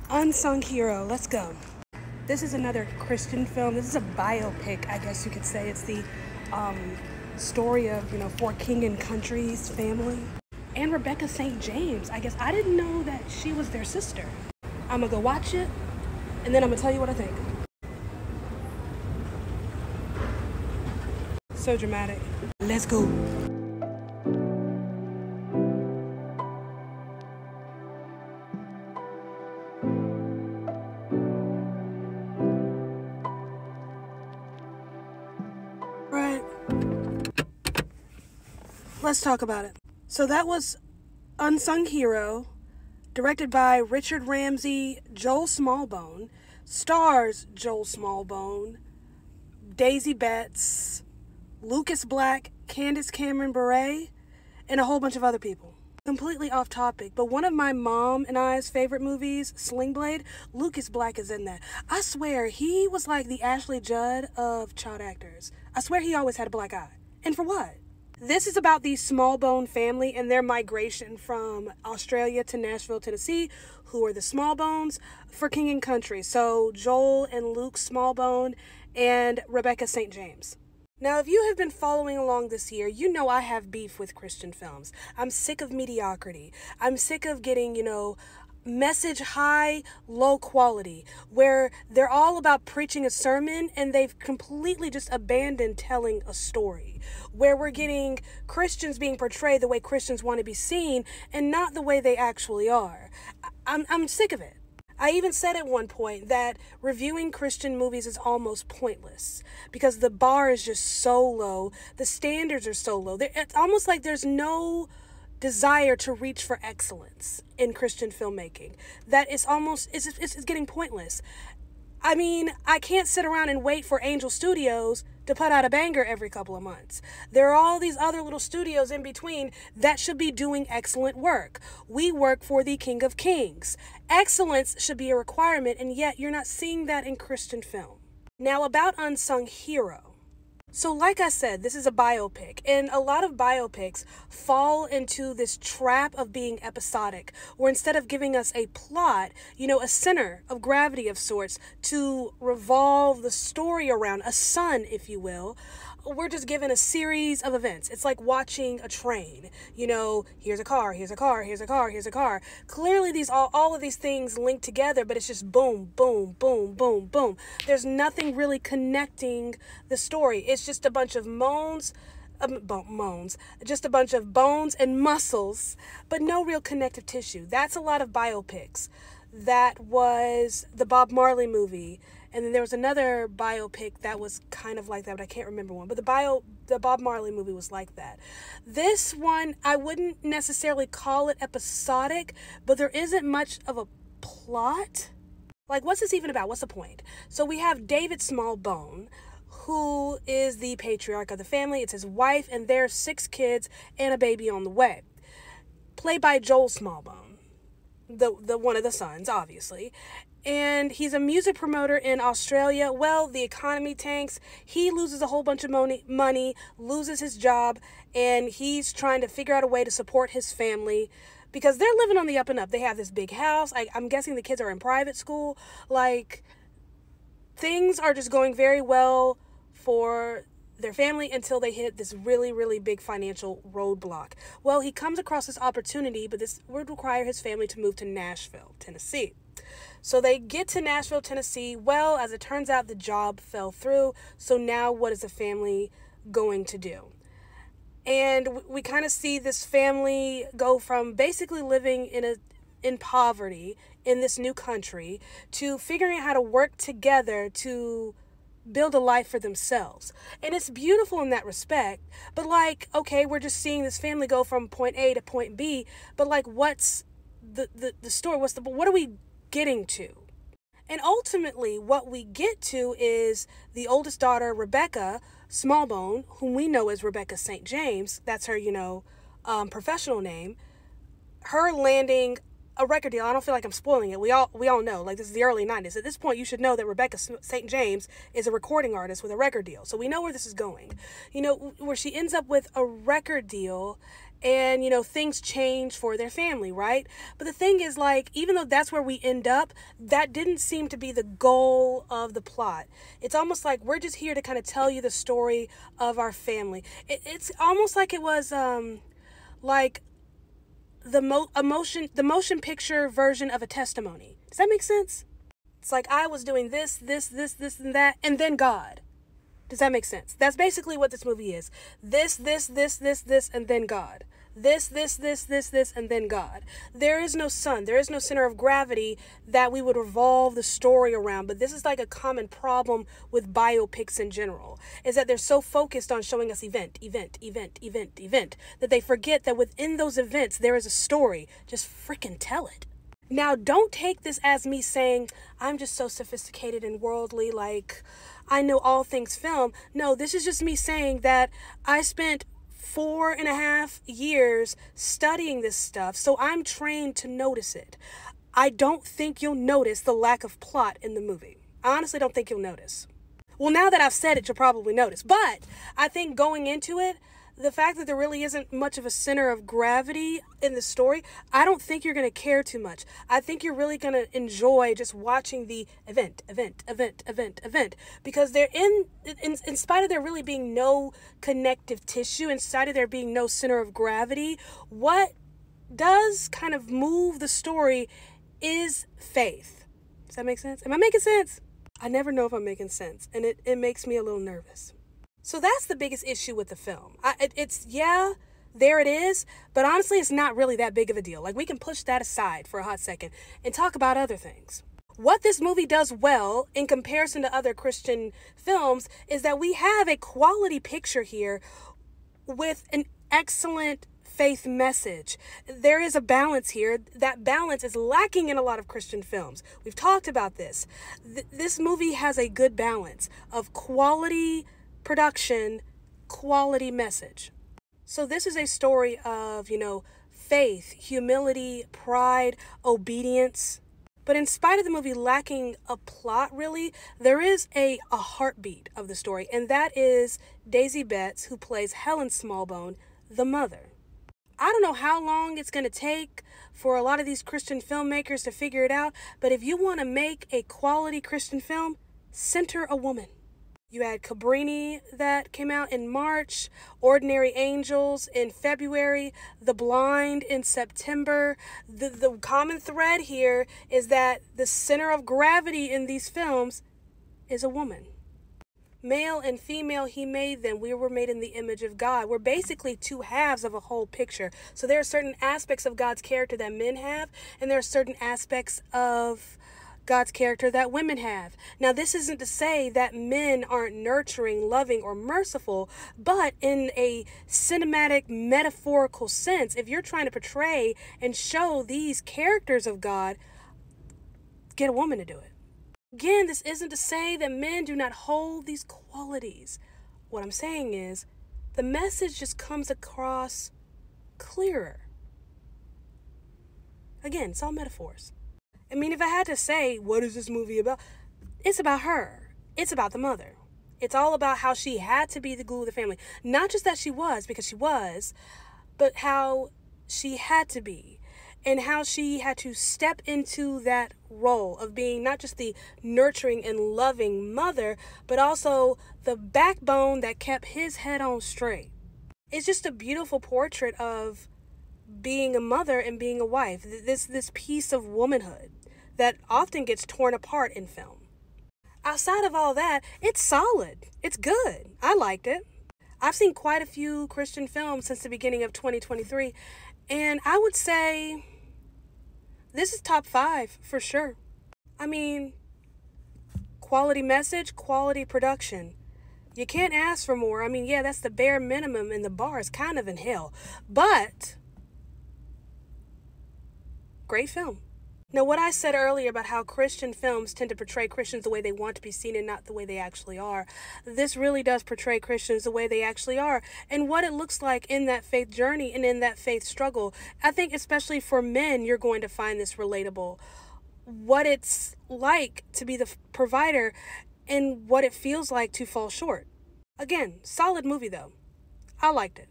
Unsung Hero, let's go. This is another Christian film. This is a biopic, I guess you could say. It's the story of, four king and country's family. And Rebecca St. James. I guess I didn't know that she was their sister. I'm gonna go watch it, and then I'm gonna tell you what I think. So dramatic. Let's go. Right. Let's talk about it. So that was Unsung Hero, directed by Richard Ramsey, Joel Smallbone, stars Joel Smallbone, Daisy Betts, Lucas Black, Candace Cameron Bure, and a whole bunch of other people. Completely off topic, but one of my mom and I's favorite movies, Sling Blade, Lucas Black is in that. I swear, he was like the Ashley Judd of child actors. I swear he always had a black eye. And for what? This is about the Smallbone family and their migration from Australia to Nashville, Tennessee, who are the Smallbones for King and Country. So Joel and Luke Smallbone and Rebecca St. James. Now, if you have been following along this year, you know I have beef with Christian films. I'm sick of mediocrity. I'm sick of getting, message high, low quality, where they're all about preaching a sermon and they've completely just abandoned telling a story, where we're getting Christians being portrayed the way Christians want to be seen and not the way they actually are. I'm sick of it. I even said at one point that reviewing Christian movies is almost pointless because the bar is just so low. The standards are so low. It's almost like there's no desire to reach for excellence in Christian filmmaking. That it's getting pointless. I mean, I can't sit around and wait for Angel Studios to put out a banger every couple of months. There are all these other little studios in between that should be doing excellent work. We work for the King of Kings. Excellence should be a requirement, and yet you're not seeing that in Christian film. Now, about Unsung Hero. So like I said, this is a biopic, and a lot of biopics fall into this trap of being episodic, where instead of giving us a plot, a center of gravity of sorts to revolve the story around, a sun, if you will, we're just given a series of events. It's like watching a train. Here's a car, here's a car, here's a car, here's a car. Clearly all of these things link together, but it's just boom, boom, boom, boom, boom. There's nothing really connecting the story. It's just a bunch of just a bunch of bones and muscles, but no real connective tissue. That's a lot of biopics. That was the Bob Marley movie. And then there was another biopic that was kind of like that, but I can't remember one. But the Bob Marley movie was like that. This one, I wouldn't necessarily call it episodic, but there isn't much of a plot. Like, what's this even about? What's the point? So we have David Smallbone, who is the patriarch of the family. It's his wife, and there's 6 kids and a baby on the way. Played by Joel Smallbone, the one of the sons, obviously. And he's a music promoter in Australia. Well, the economy tanks. He loses a whole bunch of money, loses his job, and he's trying to figure out a way to support his family because they're living on the up and up. They have this big house. I'm guessing the kids are in private school. Like, things are just going very well for their family until they hit this really, really big financial roadblock. Well, he comes across this opportunity, but this would require his family to move to Nashville, Tennessee. So they get to Nashville, Tennessee. Well, as it turns out, the job fell through. So now what is the family going to do? And we kind of see this family go from basically living in poverty in this new country to figuring out how to work together to build a life for themselves. And it's beautiful in that respect. But okay, we're just seeing this family go from point A to point B. But what's the story? What are we getting to? And ultimately what we get to is the oldest daughter, Rebecca Smallbone, whom we know as Rebecca St. James. That's her, professional name. Her landing a record deal. I don't feel like I'm spoiling it. We all know, this is the early 90s. At this point, you should know that Rebecca St. James is a recording artist with a record deal. So we know where this is going. Where she ends up with a record deal and, you know, things change for their family, right? But the thing is, like, even though that's where we end up, that didn't seem to be the goal of the plot. It's almost like we're just here to kind of tell you the story of our family. It's almost like it was, like the motion picture version of a testimony. Does that make sense? It's like I was doing this, and that, and then God. Does that make sense? That's basically what this movie is. This, and then God. This, and then God. There is no sun. There is no center of gravity that we would revolve the story around. But this is like a common problem with biopics in general, is that they're so focused on showing us event, that they forget that within those events, there is a story. Just freaking tell it. Now, don't take this as me saying, I'm just so sophisticated and worldly, like, I know all things film. No, this is just me saying that I spent 4.5 years studying this stuff, so I'm trained to notice it. I don't think you'll notice the lack of plot in the movie. I honestly don't think you'll notice. Well, now that I've said it, you'll probably notice. But I think going into it, the fact that there really isn't much of a center of gravity in the story, I don't think you're going to care too much. I think you're really going to enjoy just watching the event. Because they're in spite of there really being no connective tissue, in spite of there being no center of gravity, what does kind of move the story is faith. Does that make sense? Am I making sense? I never know if I'm making sense, and it makes me a little nervous. So that's the biggest issue with the film. There it is, but honestly, it's not really that big of a deal. Like, we can push that aside for a hot second and talk about other things. What this movie does well in comparison to other Christian films is that we have a quality picture here with an excellent faith message. There is a balance here. That balance is lacking in a lot of Christian films. We've talked about this. This movie has a good balance of quality production, quality message. So this is a story of, faith, humility, pride, obedience. But in spite of the movie lacking a plot, really, there is a heartbeat of the story, and that is Daisy Betts, who plays Helen Smallbone, the mother. I don't know how long it's going to take for a lot of these Christian filmmakers to figure it out, but if you want to make a quality Christian film, center a woman. You had Cabrini that came out in March, Ordinary Angels in February, The Blind in September. The common thread here is that the center of gravity in these films is a woman. Male and female, he made them. We were made in the image of God. We're basically two halves of a whole picture. So there are certain aspects of God's character that men have, and there are certain aspects of God's character that women have. Now, this isn't to say that men aren't nurturing, loving, or merciful, but in a cinematic, metaphorical sense, if you're trying to portray and show these characters of God, get a woman to do it. Again, this isn't to say that men do not hold these qualities. What I'm saying is, the message just comes across clearer. Again, it's all metaphors. I mean, if I had to say, what is this movie about? It's about her. It's about the mother. It's all about how she had to be the glue of the family. Not just that she was, because she was, but how she had to be. And how she had to step into that role of being not just the nurturing and loving mother, but also the backbone that kept his head on straight. It's just a beautiful portrait of being a mother and being a wife. This piece of womanhood that often gets torn apart in film. Outside of all that, it's solid. It's good. I liked it. I've seen quite a few Christian films since the beginning of 2023, and I would say this is top 5 for sure. I mean, quality message, quality production. You can't ask for more. I mean, yeah, that's the bare minimum, and the bar is kind of in hell. But great film. Now, what I said earlier about how Christian films tend to portray Christians the way they want to be seen and not the way they actually are, this really does portray Christians the way they actually are and what it looks like in that faith journey and in that faith struggle. I think especially for men, you're going to find this relatable. What it's like to be the provider and what it feels like to fall short. Again, solid movie though. I liked it.